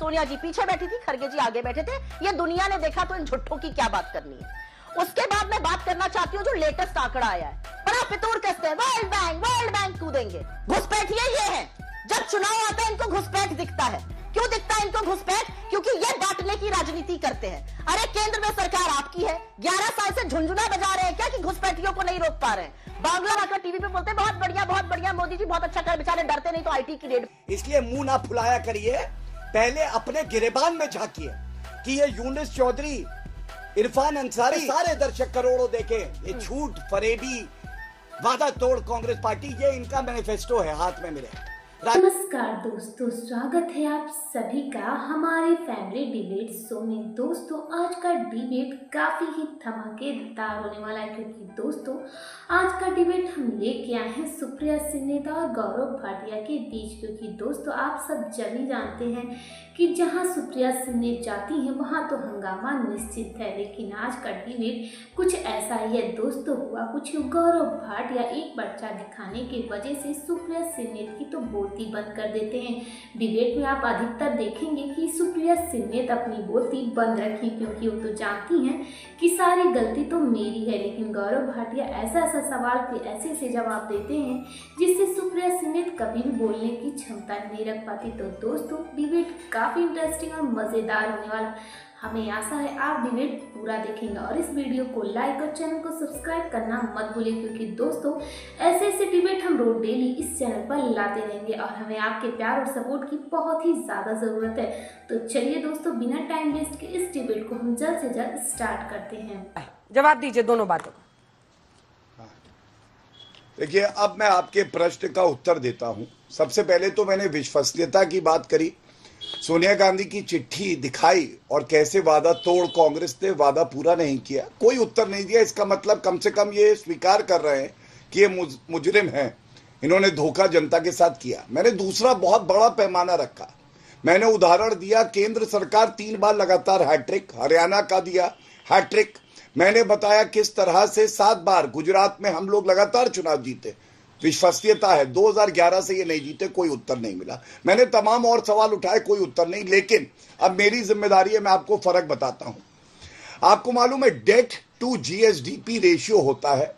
सोनिया जी पीछे बैठी थी, खड़गे जी आगे बैठे थे। ये दुनिया ने देखा तो इन झुट्ठों की क्या बात करनी है। उसके बाद मैं बात करना चाहती हूँ जो लेटेस्ट आंकड़ा आया है, बड़ा फितूर कसते हैं, वर्ल्ड बैंक कूदेंगे। घुसपैठिए ये है, जब चुनाव आता है इनको घुसपैठ दिखता है। क्यों दिखता है इनको घुसपैठ? क्योंकि ये बांटने की राजनीति करते हैं। अरे केंद्र में सरकार आपकी है, 11 साल से झुंझुना बजा रहे हैं क्या कि घुसपैठियों को नहीं रोक पा रहे हैं। बांग्ला भाषा टीवी पे बोलते हैं बहुत बढ़िया मोदी जी बहुत अच्छा कर, बेचारे डरते नहीं तो आईटी की रेड। इसलिए मुंह ना फुलाया करिए, पहले अपने गिरेबान में झांकिए कि ये यूनुस चौधरी, इरफान अंसारी, सारे दर्शक करोड़ों देखे। ये झूठ फरेबी वादा तोड़ कांग्रेस पार्टी, ये इनका मैनिफेस्टो है हाथ में मेरे। नमस्कार दोस्तों, स्वागत है आप सभी का हमारे फैमिली डिबेट शो में। दोस्तों आज का डिबेट काफ़ी ही धमाकेदार होने वाला है, क्योंकि दोस्तों आज का डिबेट हम लेके आए हैं सुप्रिया सिन्हा और गौरव भाटिया के बीच। क्योंकि दोस्तों आप सब जल्दी जानते हैं कि जहां सुप्रिया सिन्हा जाती हैं वहां तो हंगामा निश्चित है। लेकिन आज का डिबेट कुछ ऐसा ही है दोस्तों, हुआ कुछ गौरव भाटिया एक बच्चा दिखाने की वजह से सुप्रिया सिन्हा की तो बोलती बंद कर देते हैं। डिबेट में आप अधिकतर देखेंगे कि सुप्रिया सिन्हा अपनी बोलती बंद रखी, क्योंकि वो तो जानती हैं कि सारी गलती तो मेरी है। लेकिन गौरव भाटिया ऐसा सवाल पे ऐसे जवाब देते हैं जिससे सुप्रिया सिन्हा कभी भी बोलने की क्षमता नहीं रख पाती। तो दोस्तों डिबेट काफ़ी इंटरेस्टिंग और मज़ेदार होने वाला। हमें आशा है आप डिबेट पूरा देखेंगे और इस वीडियो को लाइक और चैनल को सब्सक्राइब करना मत भूलिए, क्योंकि दोस्तों ऐसे डिबेट हम रोज डेली इस चैनल पर लाते रहेंगे और हमें आपके प्यार और सपोर्ट की बहुत ही ज़्यादा ज़रूरत है। तो चलिए दोस्तों बिना टाइम वेस्ट के इस डिबेट को हम जल्द से जल्द स्टार्ट करते हैं। जवाब दीजिए दोनों बातों का। देखिए अब मैं आपके प्रश्न का उत्तर देता हूं। सबसे पहले तो मैंने विश्वसनीयता की बात करी, सोनिया गांधी की चिट्ठी दिखाई और कैसे वादा तोड़ कांग्रेस ने वादा पूरा नहीं किया, कोई उत्तर नहीं दिया। इसका मतलब कम से कम ये स्वीकार कर रहे हैं कि ये मुजरिम हैं, इन्होंने धोखा जनता के साथ किया। मैंने दूसरा बहुत बड़ा पैमाना रखा, मैंने उदाहरण दिया केंद्र सरकार 3 बार लगातार हैट्रिक, हरियाणा का दिया हैट्रिक। मैंने बताया किस तरह से 7 बार गुजरात में हम लोग लगातार चुनाव जीते, विश्वसनीयता है। 2011 से ये नहीं जीते, कोई उत्तर नहीं मिला। मैंने तमाम और सवाल उठाए, कोई उत्तर नहीं। लेकिन अब मेरी जिम्मेदारी है, मैं आपको फर्क बताता हूं। आपको मालूम है डेट टू जीएसडीपी रेशियो होता है,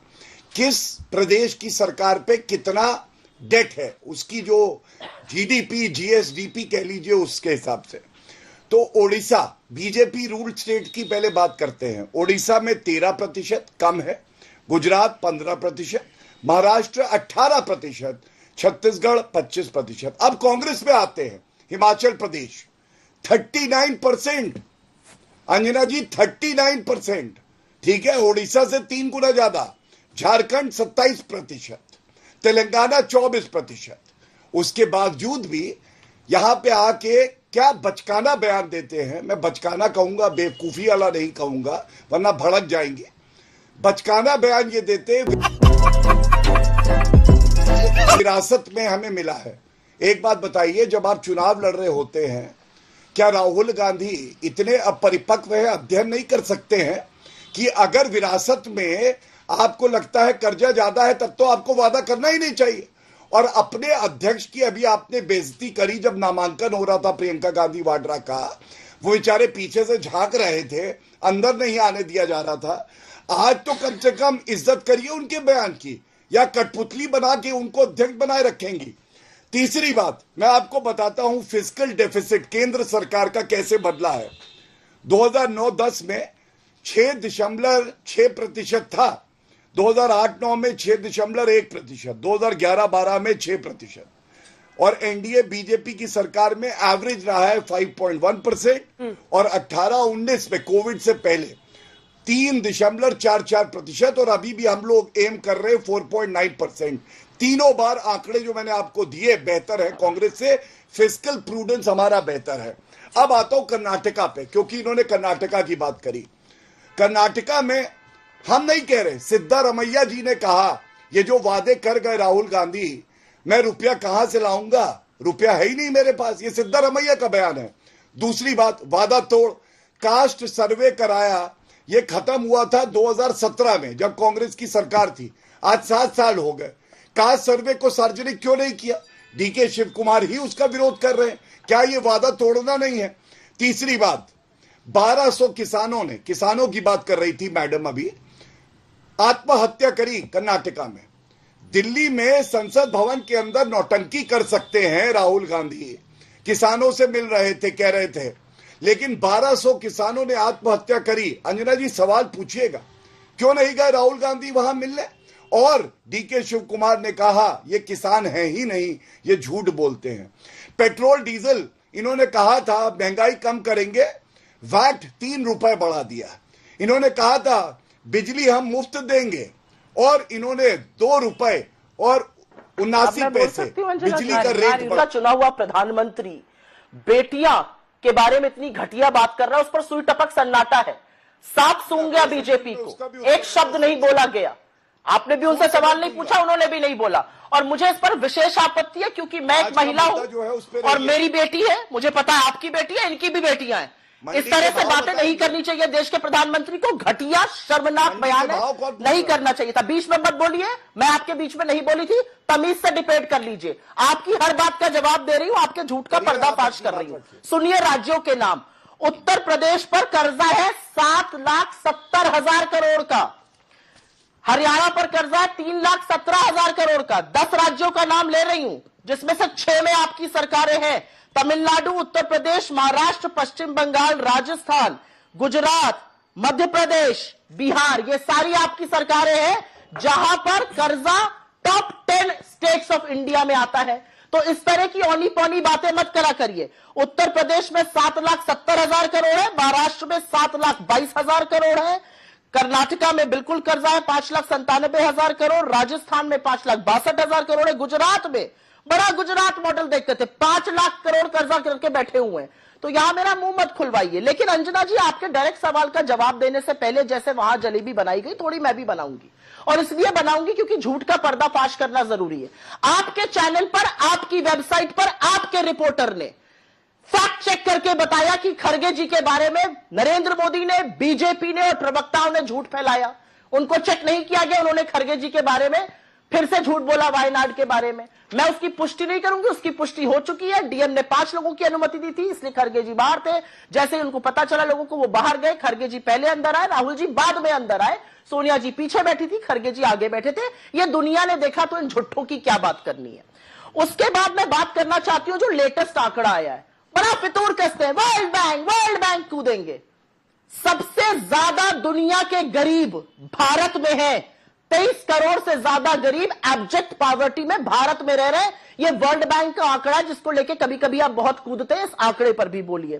किस प्रदेश की सरकार पे कितना डेट है, उसकी जो जीडीपी जीएसडीपी कह लीजिए उसके हिसाब से। तो ओडिशा बीजेपी रूल स्टेट की पहले बात करते हैं। ओडिशा में 13% कम है, गुजरात 15%, महाराष्ट्र 18%, छत्तीसगढ़ 25%। अब कांग्रेस में आते हैं, हिमाचल प्रदेश 39%, अंजना जी 39%, ठीक है, ओडिशा से 3 गुना ज्यादा। झारखंड 27%, तेलंगाना 24%। उसके बावजूद भी यहां पे आके क्या बचकाना बयान देते हैं। मैं बचकाना कहूंगा, बेवकूफी वाला नहीं कहूंगा, वरना भड़क जाएंगे। बचकाना बयान ये देते विरासत में हमें मिला है। एक बात बताइए, जब आप चुनाव लड़ रहे होते हैं, क्या राहुल गांधी इतने अपरिपक्व है, अध्ययन नहीं कर सकते हैं कि अगर विरासत में आपको लगता है कर्जा ज्यादा है तब तो आपको वादा करना ही नहीं चाहिए। और अपने अध्यक्ष की अभी आपने बेइज्जती करी, जब नामांकन हो रहा था प्रियंका गांधी वाड्रा का, वो बेचारे पीछे से झांक रहे थे, अंदर नहीं आने दिया जा रहा था। आज तो कम से कम इज्जत करिए उनके बयान की, या कठपुतली बना के उनको अध्यक्ष बनाए रखेंगी। तीसरी बात मैं आपको बताता हूं, फिस्कल डेफिसिट केंद्र सरकार का कैसे बदला है। 2009-10 में 6.6% था, 2008-9 में 6.1%, 2011-12 में 6%, और एनडीए बीजेपी की सरकार में एवरेज रहा है 5.1%, और 18-19 में कोविड से पहले 3.44%, और अभी भी हम लोग एम कर रहे हैं 4.9%। तीनों बार आंकड़े जो मैंने आपको दिए बेहतर है कांग्रेस से, फिस्कल प्रूडेंस हमारा बेहतर है। अब आता हूं कर्नाटका पे, क्योंकि इन्होंने कर्नाटका की बात करी। कर्नाटका में हम नहीं कह रहे, सिद्धारमैया जी ने कहा ये जो वादे कर गए राहुल गांधी, मैं रुपया कहां से लाऊंगा, रुपया है ही नहीं मेरे पास, ये सिद्धारमैया का बयान है। दूसरी बात, वादा तोड़ कास्ट सर्वे कराया, ये खत्म हुआ था 2017 में जब कांग्रेस की सरकार थी, आज 7 साल हो गए। कास्ट सर्वे को सार्वजनिक क्यों नहीं किया? डीके शिव कुमार ही उसका विरोध कर रहे हैं। क्या ये वादा तोड़ना नहीं है? तीसरी बात, 1200 किसानों की बात कर रही थी मैडम, अभी आत्महत्या करी कर्नाटका में। दिल्ली में संसद भवन के अंदर नौटंकी कर सकते हैं राहुल गांधी, किसानों से मिल रहे थे, कह रहे थे, लेकिन 1200 किसानों ने आत्महत्या करी। अंजना जी सवाल पूछिएगा, क्यों नहीं गए राहुल गांधी वहां मिलने? और डीके शिव कुमार ने कहा ये किसान है ही नहीं, ये झूठ बोलते हैं। पेट्रोल डीजल इन्होंने कहा था महंगाई कम करेंगे, वैट 3 रुपए बढ़ा दिया। इन्होंने कहा था बिजली हम मुफ्त देंगे, और इन्होंने 2 रुपए और 79 पैसे बिजली का रेट बढ़ा। चुना हुआ प्रधानमंत्री बेटियां के बारे में इतनी घटिया बात कर रहा है, उस पर सुई टपक सन्नाटा है। साफ सूंघ गया बीजेपी को, एक शब्द नहीं बोला गया। आपने भी उनसे सवाल नहीं पूछा, उन्होंने भी नहीं बोला। और मुझे इस पर विशेष आपत्ति है, क्योंकि मैं एक महिला हूं और मेरी बेटी है, मुझे पता है आपकी बेटी है, इनकी भी बेटियां हैं। इस तरह से बातें नहीं करनी चाहिए। देश के प्रधानमंत्री को घटिया शर्मनाक बयान नहीं करना चाहिए था। बीच में मत बोलिए, मैं आपके बीच में नहीं बोली थी, तमीज से डिबेट कर लीजिए। आपकी हर बात का जवाब दे रही हूं, आपके झूठ का पर्दाफाश कर रही हूं। सुनिए राज्यों के नाम। उत्तर प्रदेश पर कर्जा है 7,70,000 करोड़ का। हरियाणा पर कर्जा है 3,17,000 करोड़ का। 10 राज्यों का नाम ले रही हूं, जिसमें से 6 में आपकी सरकारें हैं। तमिलनाडु, उत्तर प्रदेश, महाराष्ट्र, पश्चिम बंगाल, राजस्थान, गुजरात, मध्य प्रदेश, बिहार, ये सारी आपकी सरकारें हैं जहां पर कर्जा टॉप 10 स्टेट्स ऑफ इंडिया में आता है। तो इस तरह की औनी पौनी बातें मत करा करिए। उत्तर प्रदेश में 7,70,000 करोड़ है, महाराष्ट्र में 7,22,000 करोड़ है, कर्नाटका में बिल्कुल कर्जा है 5,97,000 करोड़, राजस्थान में 5,62,000 करोड़ है, गुजरात में बड़ा गुजरात मॉडल देखते थे 5 लाख करोड़ कर्जा करके बैठे हुए हैं। तो यहां मेरा मुंह मत खुलवाइए। लेकिन अंजना जी, आपके डायरेक्ट सवाल का जवाब देने से पहले जैसे वहां जलेबी बनाई गई, थोड़ी मैं भी बनाऊंगी, और इसलिए बनाऊंगी क्योंकि झूठ का पर्दाफाश करना जरूरी है। आपके चैनल पर, आपकी वेबसाइट पर आपके रिपोर्टर ने फैक्ट चेक करके बताया कि खड़गे जी के बारे में नरेंद्र मोदी ने, बीजेपी ने और प्रवक्ताओं ने झूठ फैलाया। उनको चेक नहीं किया गया, उन्होंने खड़गे जी के बारे में फिर से झूठ बोला, वायनाड के बारे में। मैं उसकी पुष्टि नहीं करूंगी, उसकी पुष्टि हो चुकी है। डीएम ने 5 लोगों की अनुमति दी थी, इसलिए खड़गे जी बाहर थे। जैसे ही उनको पता चला लोगों को, वो बाहर गए। खड़गे जी पहले अंदर आए, राहुल जी बाद में अंदर आए। सोनिया जी पीछे बैठी थी, खड़गे जी आगे बैठे थे। ये दुनिया ने देखा, तो इन झुट्ठों की क्या बात करनी है। उसके बाद मैं बात करना चाहती हूं जो लेटेस्ट आंकड़ा आया है, बड़ा फितूर कसते हैं, वर्ल्ड बैंक कूदेंगे। सबसे ज्यादा दुनिया के गरीब भारत में है। 23 करोड़ से ज्यादा गरीब एब्जेक्ट पॉवर्टी में भारत में रह रहे हैं। यह वर्ल्ड बैंक का आंकड़ा है, जिसको लेके कभी कभी आप बहुत कूदते हैं। इस आंकड़े पर भी बोलिए।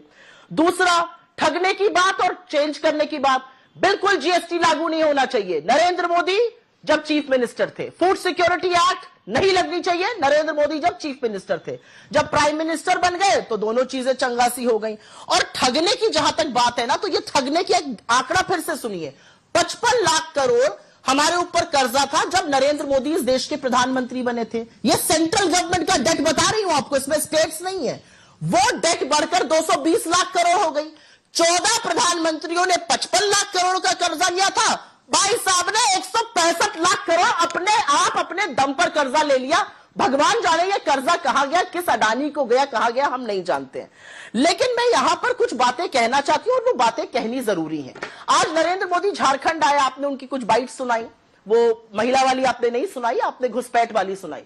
दूसरा, ठगने की बात और चेंज करने की बात। बिल्कुल जीएसटी लागू नहीं होना चाहिए। नरेंद्र मोदी जब चीफ मिनिस्टर थे, फूड सिक्योरिटी एक्ट नहीं लगनी चाहिए, नरेंद्र मोदी जब चीफ मिनिस्टर थे। जब प्राइम मिनिस्टर बन गए तो दोनों चीजें चंगासी हो गई। और ठगने की जहां तक बात है ना, तो ये ठगने की एक आंकड़ा फिर से सुनिए। 55 लाख करोड़ हमारे ऊपर कर्जा था जब नरेंद्र मोदी इस देश के प्रधानमंत्री बने थे। ये सेंट्रल गवर्नमेंट का डेट बता रही हूं आपको, इसमें स्टेट्स नहीं है। वो डेट बढ़कर 220 लाख करोड़ हो गई। 14 प्रधानमंत्रियों ने 55 लाख करोड़ का कर्जा लिया था, भाई साहब ने 165 लाख करोड़ अपने आप अपने दम पर कर्जा ले लिया। भगवान जाने ये कर्जा कहां गया, किस अडानी को गया, कहां गया, हम नहीं जानते हैं। लेकिन मैं यहां पर कुछ बातें कहना चाहती हूं और वो बातें कहनी जरूरी हैं। आज नरेंद्र मोदी झारखंड आए, आपने उनकी कुछ बाइट सुनाई। वो महिला वाली आपने नहीं सुनाई, आपने घुसपैठ वाली सुनाई।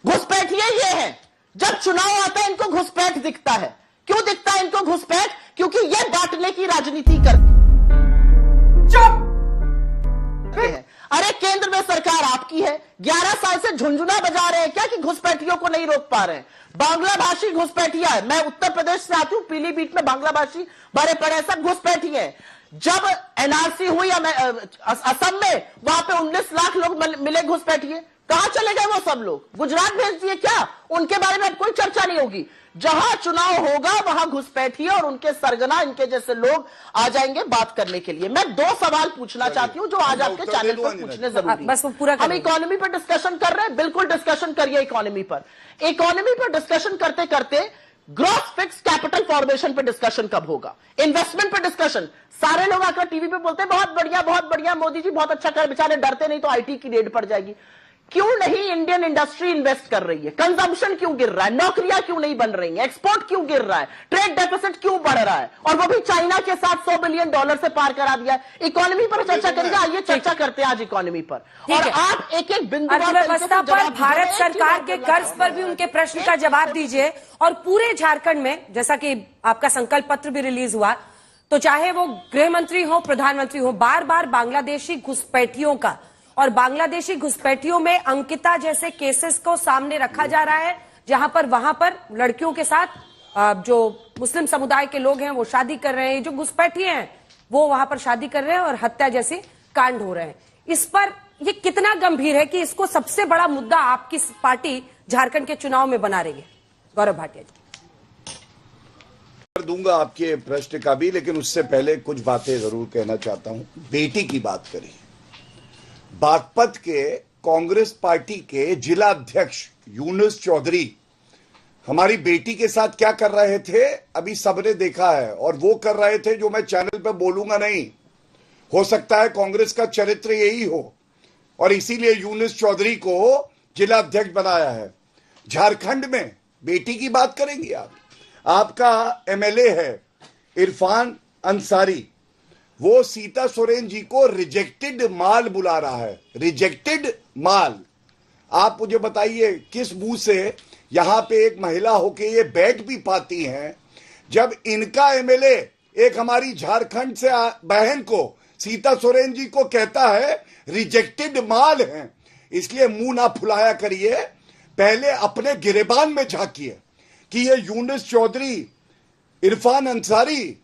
घुसपैठ ये है, जब चुनाव आता है इनको घुसपैठ दिखता है। क्यों दिखता है इनको घुसपैठ? क्योंकि ये बांटने की राजनीति करते हैं। अरे केंद्र में सरकार आपकी है, 11 साल से झुंझुना बजा रहे हैं क्या कि घुसपैठियों को नहीं रोक पा रहे हैं। बांग्ला भाषी घुसपैठिया है। मैं उत्तर प्रदेश से आती हूं, पीलीभीत में बांग्ला भाषी भरे पड़े, सब घुसपैठी है। जब एनआरसी हुई असम में, वहां पे 19 लाख लोग मिले घुसपैठिए। कहां चले गए वो सब लोग? गुजरात भेज दिए क्या? उनके बारे में कोई चर्चा नहीं होगी। जहां चुनाव होगा वहां घुसपैठिए और उनके सरगना, इनके जैसे लोग आ जाएंगे बात करने के लिए। मैं 2 सवाल पूछना चाहती हूं जो आज आपके चैनल पर पूछने जरूरी है। बस वो पूरा हम इकोनॉमी पर डिस्कशन कर रहे हैं, बिल्कुल डिस्कशन करिए इकोनॉमी पर। इकोनॉमी पर डिस्कशन करते करते ग्रॉस फिक्स कैपिटल फॉर्मेशन पर डिस्कशन कब होगा? इन्वेस्टमेंट पर डिस्कशन। सारे लोग आकर टीवी पे बोलते हैं बहुत बढ़िया मोदी जी बहुत अच्छा कर, बेचारे डरते नहीं तो आईटी की रेड पड़ जाएगी। क्यों नहीं इंडियन इंडस्ट्री इन्वेस्ट कर रही है, कंजम्पशन क्यों गिर रहा है, नौकरियां क्यों नहीं बन रही हैं, एक्सपोर्ट क्यों गिर रहा है, ट्रेड डेफिसिट क्यों बढ़ रहा है, और वो भी चाइना के साथ $100 बिलियन से पार करा दिया है। इकोनॉमी पर चर्चा करेंगे, आइए चर्चा करते हैं आज इकोनॉमी पर। और आप एक एक बिंदु अर्थव्यवस्था पर, भारत सरकार के कर्ज पर भी उनके प्रश्न का जवाब दीजिए। और पूरे झारखंड में जैसा कि आपका संकल्प पत्र भी रिलीज हुआ, तो चाहे वो गृह मंत्री हो, प्रधानमंत्री हो, बार बार बांग्लादेशी घुसपैठियों का और बांग्लादेशी घुसपैठियों में अंकिता जैसे केसेस को सामने रखा जा रहा है, जहां पर वहां पर लड़कियों के साथ जो मुस्लिम समुदाय के लोग हैं वो शादी कर रहे हैं, जो घुसपैठी हैं वो वहां पर शादी कर रहे हैं और हत्या जैसे कांड हो रहे हैं। इस पर ये कितना गंभीर है कि इसको सबसे बड़ा मुद्दा आपकी पार्टी झारखंड के चुनाव में बना रही है? गौरव भाटिया जी। कर दूंगा आपके प्रश्न का भी, लेकिन उससे पहले कुछ बातें जरूर कहना चाहता हूं। बेटी की बात करी, बागपत के कांग्रेस पार्टी के जिला अध्यक्ष यूनुस चौधरी हमारी बेटी के साथ क्या कर रहे थे अभी सबने देखा है, और वो कर रहे थे जो मैं चैनल पे बोलूंगा नहीं। हो सकता है कांग्रेस का चरित्र यही हो और इसीलिए यूनुस चौधरी को जिला अध्यक्ष बनाया है। झारखंड में बेटी की बात करेंगे आप, आपका एमएलए है इरफान अंसारी, वो सीता सोरेन जी को रिजेक्टेड माल बुला रहा है। रिजेक्टेड माल, आप मुझे बताइए किस मुंह से यहां पे एक महिला होके ये बैठ भी पाती हैं, जब इनका एमएलए एक हमारी झारखंड से बहन को, सीता सोरेन जी को कहता है रिजेक्टेड माल है। इसलिए मुंह ना फुलाया करिए, पहले अपने गिरेबान में झांकिए कि ये यूनुस चौधरी, इरफान अंसारी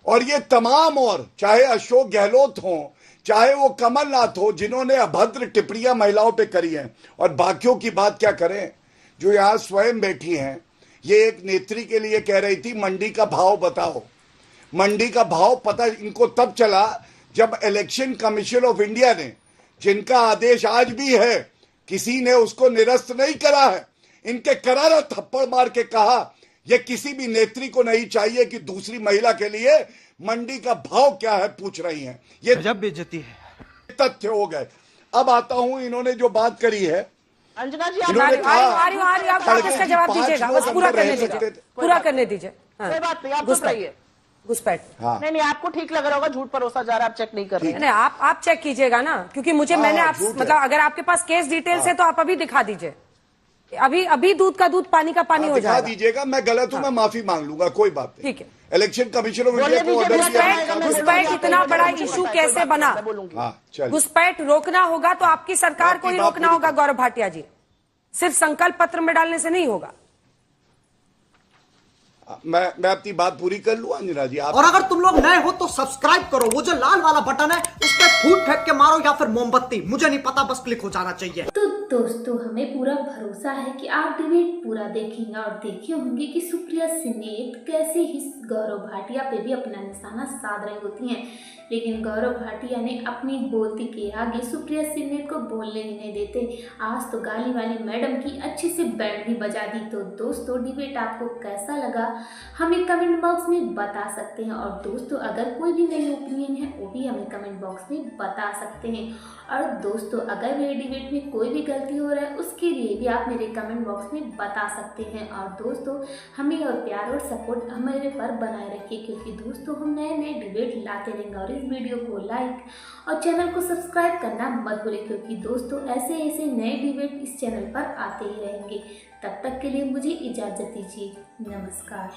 और ये तमाम, और चाहे अशोक गहलोत हो, चाहे वो कमलनाथ हो, जिन्होंने अभद्र टिप्पणियां महिलाओं पे करी हैं, और बाकियों की बात क्या करें जो यहां स्वयं बैठी हैं। ये एक नेत्री के लिए कह रही थी मंडी का भाव बताओ। मंडी का भाव पता इनको तब चला जब इलेक्शन कमीशन ऑफ इंडिया ने, जिनका आदेश आज भी है, किसी ने उसको निरस्त नहीं करा है, इनके करारा थप्पड़ मार के कहा यह किसी भी नेत्री को नहीं चाहिए कि दूसरी महिला के लिए मंडी का भाव क्या है पूछ रही हैं। ये गजब बेइज्जती है। तथ्य हो गए। अब आता हूं इन्होंने जो बात करी है, अंजना जी इन्होंने आप इसका जवाब दीजिएगा, बस पूरा करने दीजिए, पूरा करने दीजिए। कोई बात नहीं, आप चुप रहिए। घुसपैठ, हाँ। नहीं आप ठीक लग रहा होगा, झूठ परोसा जा रहा है, आप चेक नहीं कर रहे हैं। नहीं, आप चेक कीजिएगा ना, क्योंकि मुझे मैंने आप मतलब अगर आपके पास केस डिटेल्स है तो आप अभी दिखा दीजिए। अभी दूध का दूध, पानी का पानी हो जाएगा। दिखा दीजिएगा, मैं गलत हूं, मैं माफी मांग लूंगा, कोई बात नहीं। ठीक है। इलेक्शन कमीशन ऑफ इंडिया को घुसपैठ इतना बड़ा इशू कैसे बना? घुसपैठ रोकना होगा तो आपकी सरकार को ही रोकना होगा गौरव भाटिया जी, सिर्फ संकल्प पत्र में डालने से नहीं होगा। मैं अपनी बात पूरी कर लूं अंजना जी। और अगर तुम लोग नए हो तो सब्सक्राइब करो, वो जो लाल वाला बटन है उस पर फूट फेंक के मारो या फिर मोमबत्ती, मुझे नहीं पता, बस क्लिक हो जाना चाहिए। तो दोस्तों हमें पूरा भरोसा है कि आप डिबेट पूरा देखेंगे और देखे होंगे कि सुप्रिया सिनेत कैसे ही गौरव भाटिया पे भी अपना निशाना साध रही होती हैं, लेकिन गौरव भाटिया ने अपनी बोलती के आगे सुप्रिया सिनेत को बोलने ही नहीं देते। आज तो गाली वाली मैडम की अच्छी से बैंड भी बजा दी। तो दोस्तों डिबेट आपको कैसा लगा हमें कमेंट बॉक्स में बता सकते हैं, और दोस्तों अगर कोई भी नई ओपिनियन है वो भी हमें कमेंट बॉक्स में बता सकते हैं। और दोस्तों अगर मेरे डिबेट में कोई भी गलती हो रहा है उसके लिए भी आप मेरे कमेंट बॉक्स में बता सकते हैं। और दोस्तों हमें और प्यार और सपोर्ट हमारे पर बनाए रखिए, क्योंकि दोस्तों हम नए नए डिबेट लाते रहेंगे। और इस वीडियो को लाइक और चैनल को सब्सक्राइब करना मत भूलें, क्योंकि दोस्तों ऐसे ऐसे नए डिबेट इस चैनल पर आते ही रहेंगे। तब तक के लिए मुझे इजाज़त दीजिए, नमस्कार।